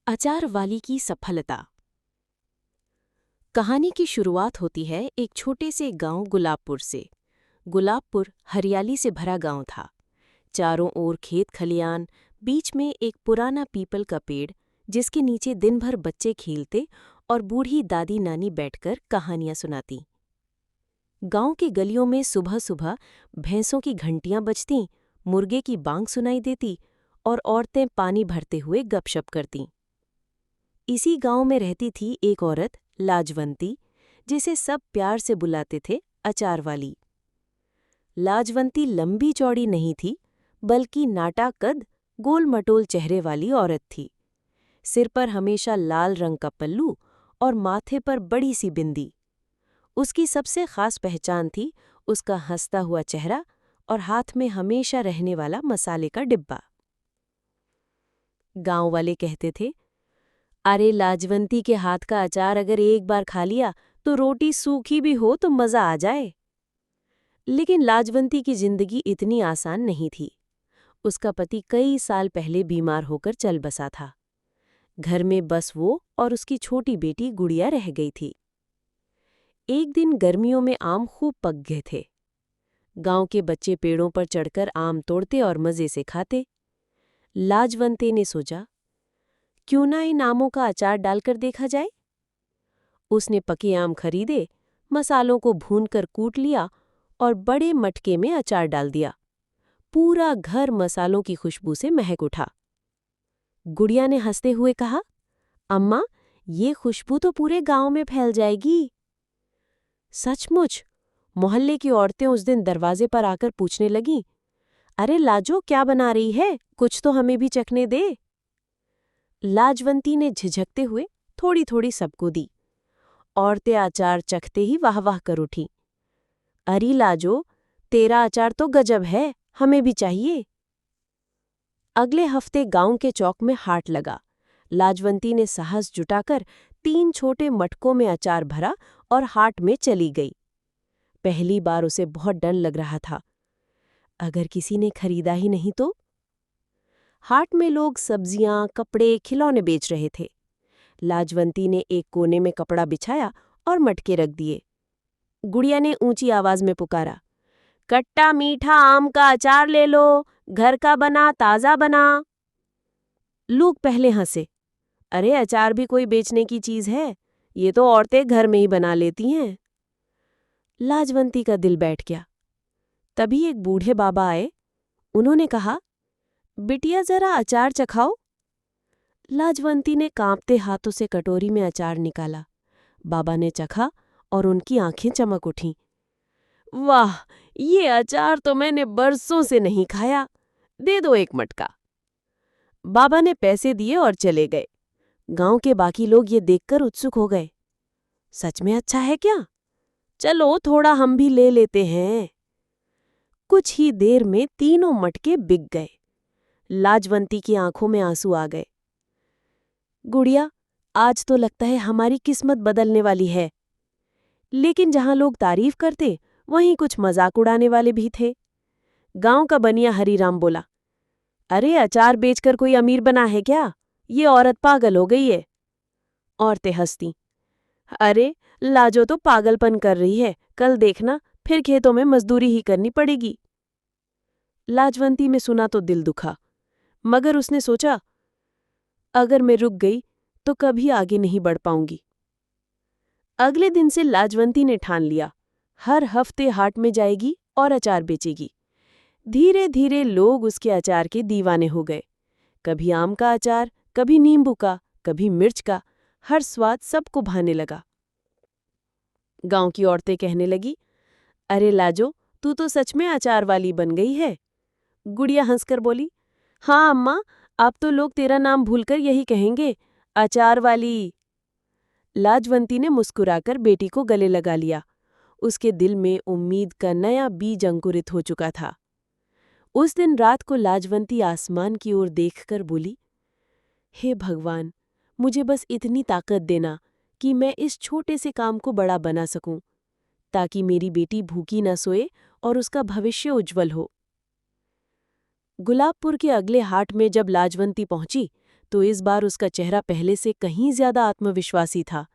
अचार वाली की सफलता। कहानी की शुरुआत होती है एक छोटे से गांव गुलाबपुर से। गुलाबपुर हरियाली से भरा गांव था। चारों ओर खेत खलियान, बीच में एक पुराना पीपल का पेड़ जिसके नीचे दिन भर बच्चे खेलते और बूढ़ी दादी नानी बैठकर कहानियां सुनाती। गांव की गलियों में सुबह सुबह भैंसों की घंटियां बजतीं, मुर्गे की बांग सुनाई देती और औरतें पानी भरते हुए गपशप करतीं। इसी गांव में रहती थी एक औरत लाजवंती, जिसे सब प्यार से बुलाते थे अचार वाली। लाजवंती लंबी चौड़ी नहीं थी, बल्कि नाटा कद, गोल मटोल चेहरे वाली औरत थी। सिर पर हमेशा लाल रंग का पल्लू और माथे पर बड़ी सी बिंदी। उसकी सबसे खास पहचान थी उसका हंसता हुआ चेहरा और हाथ में हमेशा रहने वाला मसाले का डिब्बा। गांव वाले कहते थे, अरे लाजवंती के हाथ का अचार अगर एक बार खा लिया तो रोटी सूखी भी हो तो मजा आ जाए। लेकिन लाजवंती की जिंदगी इतनी आसान नहीं थी। उसका पति कई साल पहले बीमार होकर चल बसा था। घर में बस वो और उसकी छोटी बेटी गुड़िया रह गई थी। एक दिन गर्मियों में आम खूब पक गए थे। गांव के बच्चे पेड़ों पर चढ़कर आम तोड़ते और मजे से खाते। लाजवंती ने सोचा, क्यों ना इन आमों का अचार डालकर देखा जाए। उसने पके आम खरीदे, मसालों को भूनकर कूट लिया और बड़े मटके में अचार डाल दिया। पूरा घर मसालों की खुशबू से महक उठा। गुड़िया ने हंसते हुए कहा, अम्मा, ये खुशबू तो पूरे गांव में फैल जाएगी। सचमुच। मोहल्ले की औरतें उस दिन दरवाजे पर आकर पूछने लगीं, अरे लाजो, क्या बना रही है, कुछ तो हमें भी चखने दे। लाजवंती ने झिझकते हुए थोड़ी थोड़ी सबको दी। औरतें अचार चखते ही वाह वाह कर उठीं। अरे लाजो, तेरा अचार तो गजब है, हमें भी चाहिए। अगले हफ्ते गांव के चौक में हाट लगा। लाजवंती ने साहस जुटाकर 3 छोटे मटकों में अचार भरा और हाट में चली गई। पहली बार उसे बहुत डर लग रहा था, अगर किसी ने खरीदा ही नहीं तो। हाट में लोग सब्जियां, कपड़े, खिलौने बेच रहे थे। लाजवंती ने एक कोने में कपड़ा बिछाया और मटके रख दिए। गुड़िया ने ऊंची आवाज में पुकारा, खट्टा मीठा आम का अचार ले लो, घर का बना, ताजा बना। लोग पहले हंसे, अरे अचार भी कोई बेचने की चीज है, ये तो औरतें घर में ही बना लेती हैं। लाजवंती का दिल बैठ गया। तभी एक बूढ़े बाबा आए। उन्होंने कहा, बिटिया जरा अचार चखाओ। लाजवंती ने कांपते हाथों से कटोरी में अचार निकाला। बाबा ने चखा और उनकी आंखें चमक उठीं। वाह, ये अचार तो मैंने बरसों से नहीं खाया, दे दो एक मटका। बाबा ने पैसे दिए और चले गए। गांव के बाकी लोग ये देखकर उत्सुक हो गए, सच में अच्छा है क्या? चलो थोड़ा हम भी ले लेते हैं। कुछ ही देर में तीनों मटके बिक गए। लाजवंती की आंखों में आंसू आ गए। गुड़िया, आज तो लगता है हमारी किस्मत बदलने वाली है। लेकिन जहां लोग तारीफ करते, वहीं कुछ मजाक उड़ाने वाले भी थे। गांव का बनिया हरीराम बोला, अरे अचार बेचकर कोई अमीर बना है क्या? ये औरत पागल हो गई है। औरतें हंसतीं, अरे लाजो तो पागलपन कर रही है, कल देखना फिर खेतों में मजदूरी ही करनी पड़ेगी। लाजवंती में सुना तो दिल दुखा, मगर उसने सोचा, अगर मैं रुक गई तो कभी आगे नहीं बढ़ पाऊंगी। अगले दिन से लाजवंती ने ठान लिया, हर हफ्ते हाट में जाएगी और अचार बेचेगी। धीरे धीरे लोग उसके अचार के दीवाने हो गए। कभी आम का अचार, कभी नींबू का, कभी मिर्च का, हर स्वाद सबको भाने लगा। गांव की औरतें कहने लगी, अरे लाजो, तू तो सच में अचार वाली बन गई है। गुड़िया हंसकर बोली, हाँ अम्मा, अब तो लोग तेरा नाम भूलकर यही कहेंगे, अचार वाली। लाजवंती ने मुस्कुराकर बेटी को गले लगा लिया। उसके दिल में उम्मीद का नया बीज अंकुरित हो चुका था। उस दिन रात को लाजवंती आसमान की ओर देखकर बोली, हे भगवान, मुझे बस इतनी ताकत देना कि मैं इस छोटे से काम को बड़ा बना सकूं, ताकि मेरी बेटी भूखी न सोए और उसका भविष्य उज्जवल हो। गुलाबपुर के अगले हाट में जब लाजवंती पहुंची तो इस बार उसका चेहरा पहले से कहीं ज्यादा आत्मविश्वासी था।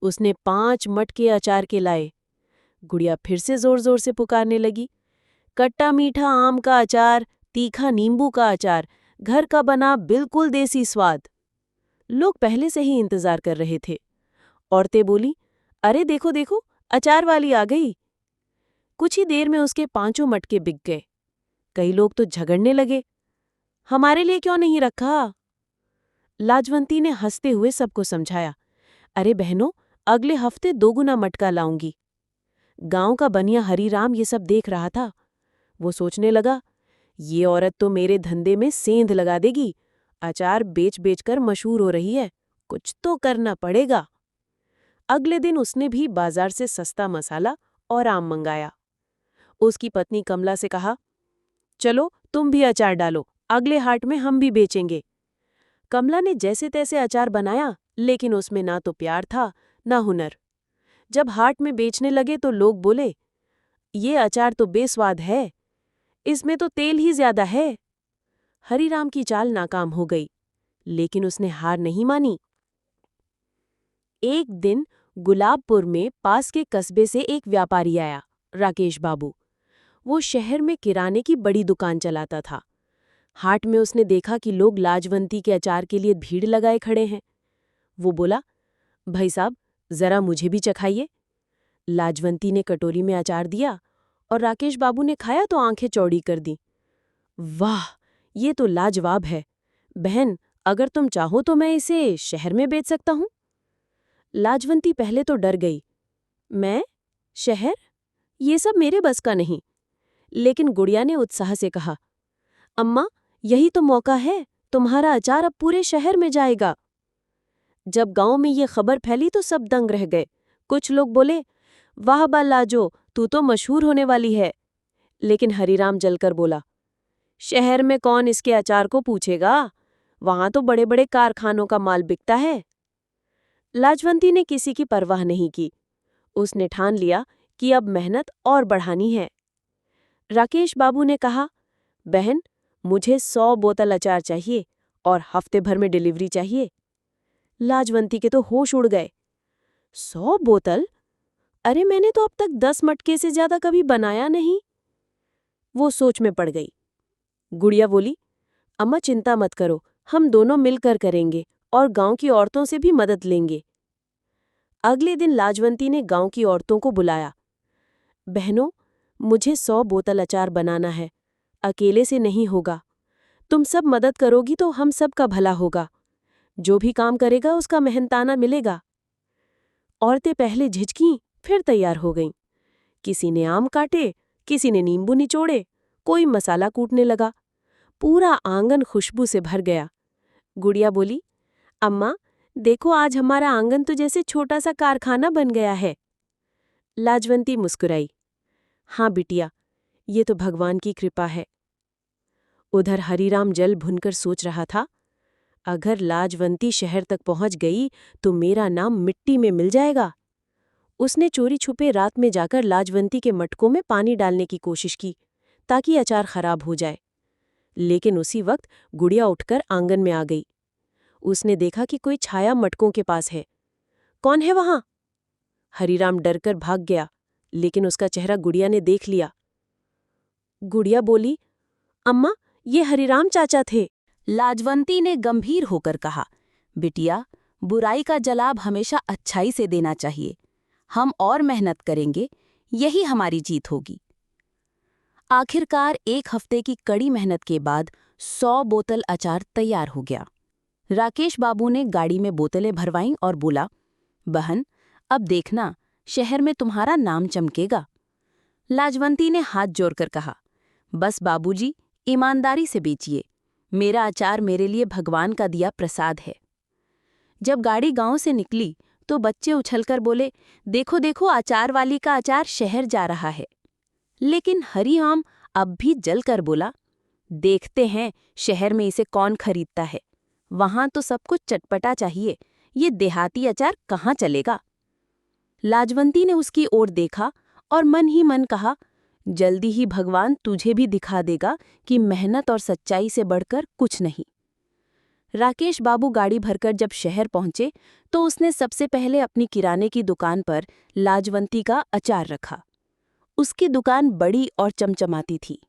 उसने 5 मटके अचार के लाए। गुड़िया फिर से जोर जोर से पुकारने लगी, खट्टा मीठा आम का अचार, तीखा नींबू का अचार, घर का बना बिल्कुल देसी स्वाद। लोग पहले से ही इंतजार कर रहे थे। औरतें बोली, अरे देखो देखो, अचार वाली आ गई। कुछ ही देर में उसके 5 मटके बिक गए। कई लोग तो झगड़ने लगे, हमारे लिए क्यों नहीं रखा? लाजवंती ने हंसते हुए सबको समझाया, अरे बहनों, अगले हफ्ते 2 गुना मटका लाऊंगी। गांव का बनिया हरीराम ये सब देख रहा था। वो सोचने लगा, ये औरत तो मेरे धंधे में सेंध लगा देगी। अचार बेच बेच कर मशहूर हो रही है, कुछ तो करना पड़ेगा। अगले दिन उसने भी बाजार से सस्ता मसाला और आम मंगाया। उसकी पत्नी कमला से कहा, चलो तुम भी अचार डालो, अगले हाट में हम भी बेचेंगे। कमला ने जैसे तैसे अचार बनाया, लेकिन उसमें ना तो प्यार था ना हुनर। जब हाट में बेचने लगे तो लोग बोले, ये अचार तो बेस्वाद है, इसमें तो तेल ही ज्यादा है। हरीराम की चाल नाकाम हो गई, लेकिन उसने हार नहीं मानी। एक दिन गुलाबपुर में पास के कस्बे से एक व्यापारी आया, राकेश बाबू। वो शहर में किराने की बड़ी दुकान चलाता था। हाट में उसने देखा कि लोग लाजवंती के अचार के लिए भीड़ लगाए खड़े हैं। वो बोला, भाई साहब, जरा मुझे भी चखाइए। लाजवंती ने कटोरी में अचार दिया और राकेश बाबू ने खाया तो आंखें चौड़ी कर दी। वाह, ये तो लाजवाब है। बहन, अगर तुम चाहो तो मैं इसे शहर में बेच सकता हूँ। लाजवंती पहले तो डर गई। मैं? शहर? ये सब मेरे बस का नहीं। लेकिन गुड़िया ने उत्साह से कहा, अम्मा, यही तो मौका है, तुम्हारा अचार अब पूरे शहर में जाएगा। जब गांव में ये खबर फैली तो सब दंग रह गए। कुछ लोग बोले, वाह बा लाजो, तू तो मशहूर होने वाली है। लेकिन हरीराम जलकर बोला, शहर में कौन इसके अचार को पूछेगा? वहां तो बड़े बड़े कारखानों का माल बिकता है। लाजवंती ने किसी की परवाह नहीं की। उसने ठान लिया कि अब मेहनत और बढ़ानी है। राकेश बाबू ने कहा, बहन, मुझे 100 बोतल अचार चाहिए और हफ्ते भर में डिलीवरी चाहिए। लाजवंती के तो होश उड़ गए। 100 बोतल? अरे मैंने तो अब तक 10 मटके से ज्यादा कभी बनाया नहीं। वो सोच में पड़ गई। गुड़िया बोली, अम्मा चिंता मत करो, हम दोनों मिलकर करेंगे और गांव की औरतों से भी मदद लेंगे। अगले दिन लाजवंती ने गांव की औरतों को बुलाया। बहनों, मुझे 100 बोतल अचार बनाना है, अकेले से नहीं होगा। तुम सब मदद करोगी तो हम सब का भला होगा। जो भी काम करेगा उसका मेहनताना मिलेगा। औरतें पहले झिझकीं, फिर तैयार हो गईं। किसी ने आम काटे, किसी ने नींबू निचोड़े, कोई मसाला कूटने लगा। पूरा आंगन खुशबू से भर गया। गुड़िया बोली, अम्मा, देखो आज हमारा आंगन तो जैसे छोटा सा कारखाना बन गया है। लाजवंती मुस्कुराई, हाँ बिटिया, ये तो भगवान की कृपा है। उधर हरीराम जल भुनकर सोच रहा था, अगर लाजवंती शहर तक पहुंच गई तो मेरा नाम मिट्टी में मिल जाएगा। उसने चोरी छुपे रात में जाकर लाजवंती के मटकों में पानी डालने की कोशिश की, ताकि अचार खराब हो जाए। लेकिन उसी वक्त गुड़िया उठकर आंगन में आ गई। उसने देखा कि कोई छाया मटकों के पास है। कौन है वहां? हरीराम डरकर भाग गया, लेकिन उसका चेहरा गुड़िया ने देख लिया। गुड़िया बोली, अम्मा, ये हरीराम चाचा थे। लाजवंती ने गंभीर होकर कहा, बिटिया, बुराई का जवाब हमेशा अच्छाई से देना चाहिए। हम और मेहनत करेंगे, यही हमारी जीत होगी। आखिरकार 1 हफ्ते की कड़ी मेहनत के बाद 100 बोतल अचार तैयार हो गया। राकेश बाबू ने गाड़ी में बोतलें भरवाईं और बोला, बहन, अब देखना, शहर में तुम्हारा नाम चमकेगा। लाजवंती ने हाथ जोड़कर कहा, बस बाबूजी, ईमानदारी से बेचिए। मेरा अचार मेरे लिए भगवान का दिया प्रसाद है। जब गाड़ी गांव से निकली तो बच्चे उछलकर बोले, देखो देखो, अचार वाली का अचार शहर जा रहा है। लेकिन हरीराम अब भी जलकर बोला, देखते हैं शहर में इसे कौन खरीदता है। वहां तो सब कुछ चटपटा चाहिए, ये देहाती अचार कहाँ चलेगा। लाजवंती ने उसकी ओर देखा और मन ही मन कहा, जल्दी ही भगवान तुझे भी दिखा देगा कि मेहनत और सच्चाई से बढ़कर कुछ नहीं। राकेश बाबू गाड़ी भरकर जब शहर पहुंचे तो उसने सबसे पहले अपनी किराने की दुकान पर लाजवंती का अचार रखा। उसकी दुकान बड़ी और चमचमाती थी।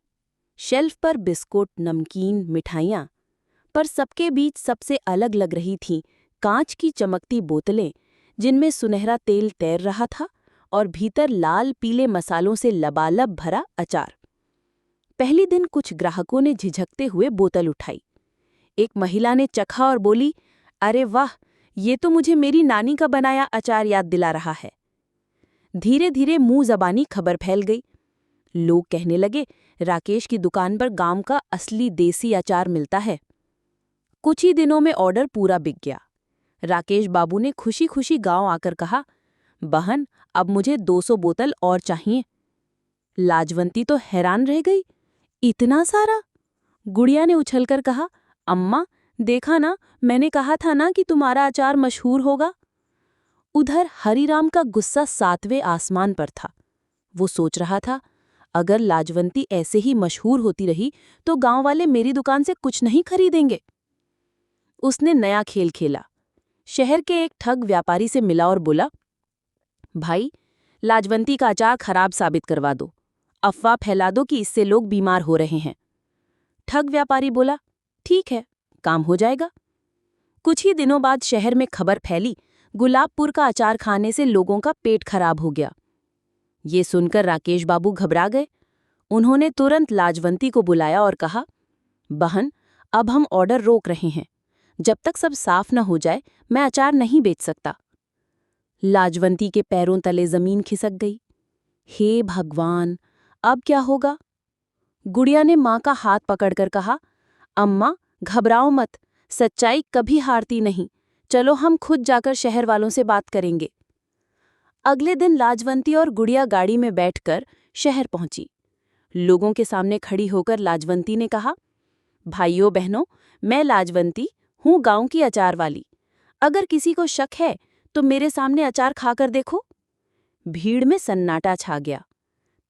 शेल्फ पर बिस्कुट, नमकीन, मिठाइयाँ, पर सबके बीच सबसे अलग लग रही थीं कांच की चमकती बोतलें जिनमें सुनहरा तेल तैर रहा था और भीतर लाल पीले मसालों से लबालब भरा अचार। पहली दिन कुछ ग्राहकों ने झिझकते हुए बोतल उठाई। एक महिला ने चखा और बोली, अरे वाह, ये तो मुझे मेरी नानी का बनाया अचार याद दिला रहा है। धीरे धीरे मुंह जबानी खबर फैल गई। लोग कहने लगे, राकेश की दुकान पर गांव का असली देसी अचार मिलता है। कुछ ही दिनों में ऑर्डर पूरा बिक गया। राकेश बाबू ने खुशी खुशी गांव आकर कहा, बहन, अब मुझे 200 बोतल और चाहिए। लाजवंती तो हैरान रह गई, इतना सारा? गुड़िया ने उछलकर कहा, अम्मा, देखा ना, मैंने कहा था ना कि तुम्हारा अचार मशहूर होगा। उधर हरीराम का गुस्सा 7वें आसमान पर था। वो सोच रहा था, अगर लाजवंती ऐसे ही मशहूर होती रही तो गांव वाले मेरी दुकान से कुछ नहीं खरीदेंगे। उसने नया खेल खेला। शहर के एक ठग व्यापारी से मिला और बोला, भाई, लाजवंती का अचार खराब साबित करवा दो, अफवाह फैला दो कि इससे लोग बीमार हो रहे हैं। ठग व्यापारी बोला, ठीक है, काम हो जाएगा। कुछ ही दिनों बाद शहर में खबर फैली, गुलाबपुर का अचार खाने से लोगों का पेट खराब हो गया। ये सुनकर राकेश बाबू घबरा गए। उन्होंने तुरंत लाजवंती को बुलाया और कहा, बहन, अब हम ऑर्डर रोक रहे हैं। जब तक सब साफ न हो जाए मैं अचार नहीं बेच सकता। लाजवंती के पैरों तले जमीन खिसक गई। हे भगवान, अब क्या होगा? गुड़िया ने माँ का हाथ पकड़कर कहा, अम्मा, घबराओ मत, सच्चाई कभी हारती नहीं। चलो हम खुद जाकर शहर वालों से बात करेंगे। अगले दिन लाजवंती और गुड़िया गाड़ी में बैठकर शहर पहुंची। लोगों के सामने खड़ी होकर लाजवंती ने कहा, भाइयों बहनों, मैं लाजवंती हूँ, गांव की अचार वाली। अगर किसी को शक है तो मेरे सामने अचार खाकर देखो। भीड़ में सन्नाटा छा गया।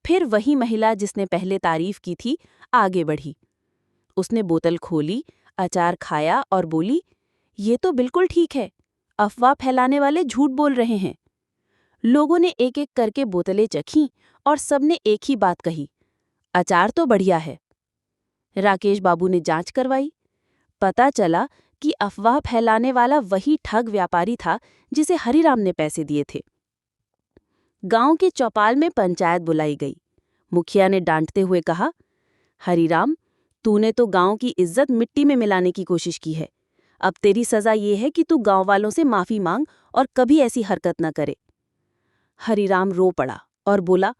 फिर वही महिला जिसने पहले तारीफ की थी आगे बढ़ी। उसने बोतल खोली, अचार खाया और बोली, ये तो बिल्कुल ठीक है, अफवाह फैलाने वाले झूठ बोल रहे हैं। लोगों ने एक एक करके बोतलें चखीं और सबने एक ही बात कही, अचार तो बढ़िया है। राकेश बाबू ने जांच करवाई। पता चला कि अफवाह फैलाने वाला वही ठग व्यापारी था जिसे हरीराम ने पैसे दिए थे। गांव के चौपाल में पंचायत बुलाई गई। मुखिया ने डांटते हुए कहा, हरीराम, तूने तो गांव की इज्जत मिट्टी में मिलाने की कोशिश की है। अब तेरी सजा ये है कि तू गांव वालों से माफी मांग और कभी ऐसी हरकत न करे। हरीराम रो पड़ा और बोला,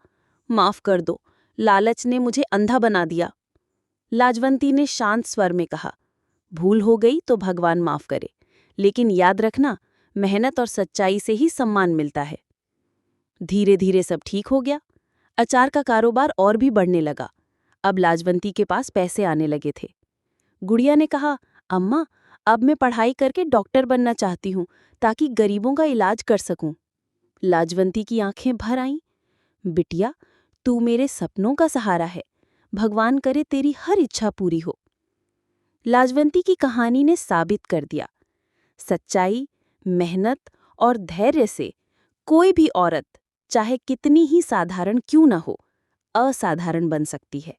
माफ कर दो, लालच ने मुझे अंधा बना दिया। लाजवंती ने शांत स्वर में कहा, भूल हो गई तो भगवान माफ करे, लेकिन याद रखना, मेहनत और सच्चाई से ही सम्मान मिलता है। धीरे धीरे सब ठीक हो गया। अचार का कारोबार और भी बढ़ने लगा। अब लाजवंती के पास पैसे आने लगे थे। गुड़िया ने कहा, अम्मा, अब मैं पढ़ाई करके डॉक्टर बनना चाहती हूँ ताकि गरीबों का इलाज कर सकूं। लाजवंती की आंखें भर आईं। बिटिया, तू मेरे सपनों का सहारा है। भगवान करे तेरी हर इच्छा पूरी हो। लाजवंती की कहानी ने साबित कर दिया, सच्चाई, मेहनत और धैर्य से कोई भी औरत, चाहे कितनी ही साधारण क्यों न हो, असाधारण बन सकती है।